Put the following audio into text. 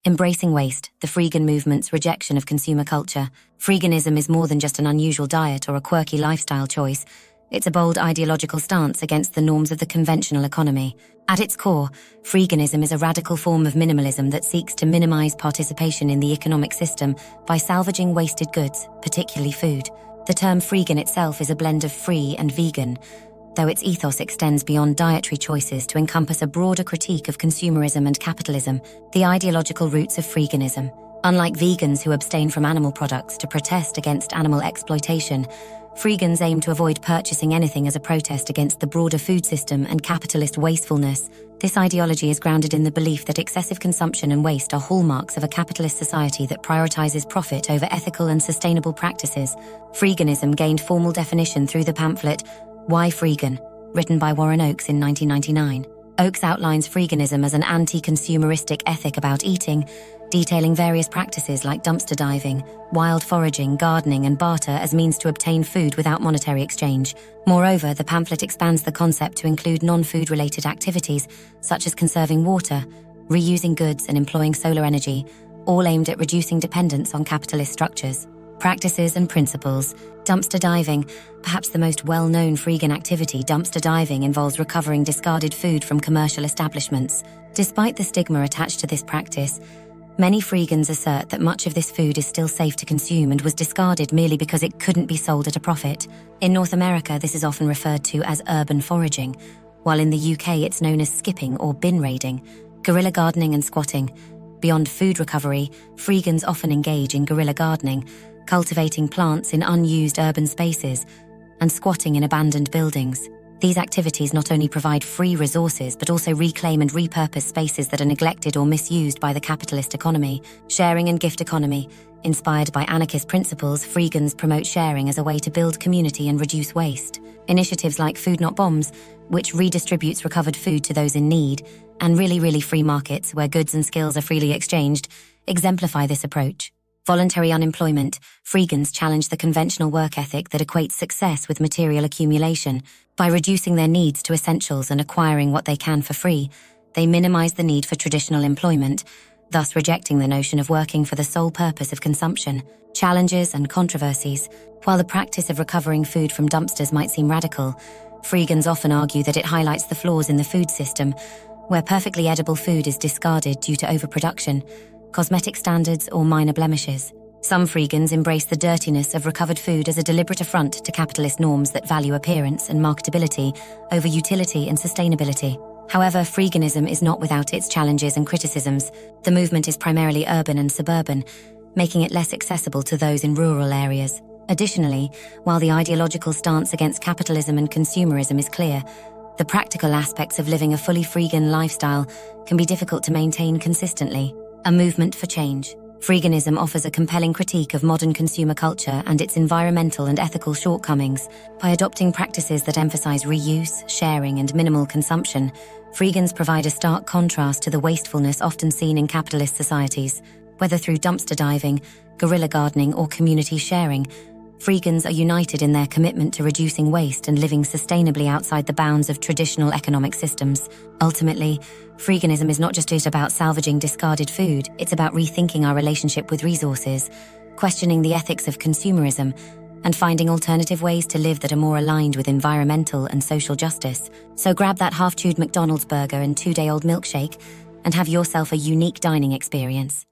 Embracing waste, the Freegan movement's rejection of consumer culture. Freeganism is more than just an unusual diet or a quirky lifestyle choice. It's a bold ideological stance against the norms of the conventional economy. At its core, Freeganism is a radical form of minimalism that seeks to minimize participation in the economic system by salvaging wasted goods, particularly food. The term Freegan itself is a blend of free and vegan, though its ethos extends beyond dietary choices to encompass a broader critique of consumerism and capitalism, the ideological roots of Freeganism. Unlike vegans who abstain from animal products to protest against animal exploitation, Freegans aim to avoid purchasing anything as a protest against the broader food system and capitalist wastefulness. This ideology is grounded in the belief that excessive consumption and waste are hallmarks of a capitalist society that prioritizes profit over ethical and sustainable practices. Freeganism gained formal definition through the pamphlet Why Freegan?, written by Warren Oakes in 1999. Oakes outlines Freeganism as an anti-consumeristic ethic about eating, detailing various practices like dumpster diving, wild foraging, gardening, and barter as means to obtain food without monetary exchange. Moreover, the pamphlet expands the concept to include non-food-related activities, such as conserving water, reusing goods, and employing solar energy, all aimed at reducing dependence on capitalist structures. Practices and principles. Dumpster diving, perhaps the most well-known Freegan activity, dumpster diving involves recovering discarded food from commercial establishments. Despite the stigma attached to this practice, many Freegans assert that much of this food is still safe to consume and was discarded merely because it couldn't be sold at a profit. In North America, this is often referred to as urban foraging, while in the UK it's known as skipping or bin raiding, guerrilla gardening and squatting. Beyond food recovery, Freegans often engage in guerrilla gardening, cultivating plants in unused urban spaces, and squatting in abandoned buildings. These activities not only provide free resources but also reclaim and repurpose spaces that are neglected or misused by the capitalist economy. Sharing and gift economy. Inspired by anarchist principles, Freegans promote sharing as a way to build community and reduce waste. Initiatives like Food Not Bombs, which redistributes recovered food to those in need, and Really free markets, where goods and skills are freely exchanged, exemplify this approach. Voluntary unemployment. Freegans challenge the conventional work ethic that equates success with material accumulation. By reducing their needs to essentials and acquiring what they can for free, they minimize the need for traditional employment, thus rejecting the notion of working for the sole purpose of consumption. Challenges and controversies. While the practice of recovering food from dumpsters might seem radical, Freegans often argue that it highlights the flaws in the food system, where perfectly edible food is discarded due to overproduction, cosmetic standards, or minor blemishes. Some Freegans embrace the dirtiness of recovered food as a deliberate affront to capitalist norms that value appearance and marketability over utility and sustainability. However, Freeganism is not without its challenges and criticisms. The movement is primarily urban and suburban, making it less accessible to those in rural areas. Additionally, while the ideological stance against capitalism and consumerism is clear, the practical aspects of living a fully Freegan lifestyle can be difficult to maintain consistently. A movement for change. Freeganism offers a compelling critique of modern consumer culture and its environmental and ethical shortcomings. By adopting practices that emphasize reuse, sharing, and minimal consumption, Freegans provide a stark contrast to the wastefulness often seen in capitalist societies. Whether through dumpster diving, guerrilla gardening, or community sharing, Freegans are united in their commitment to reducing waste and living sustainably outside the bounds of traditional economic systems. Ultimately, Freeganism is not just about salvaging discarded food, it's about rethinking our relationship with resources, questioning the ethics of consumerism, and finding alternative ways to live that are more aligned with environmental and social justice. So grab that half-chewed McDonald's burger and 2-day-old milkshake and have yourself a unique dining experience.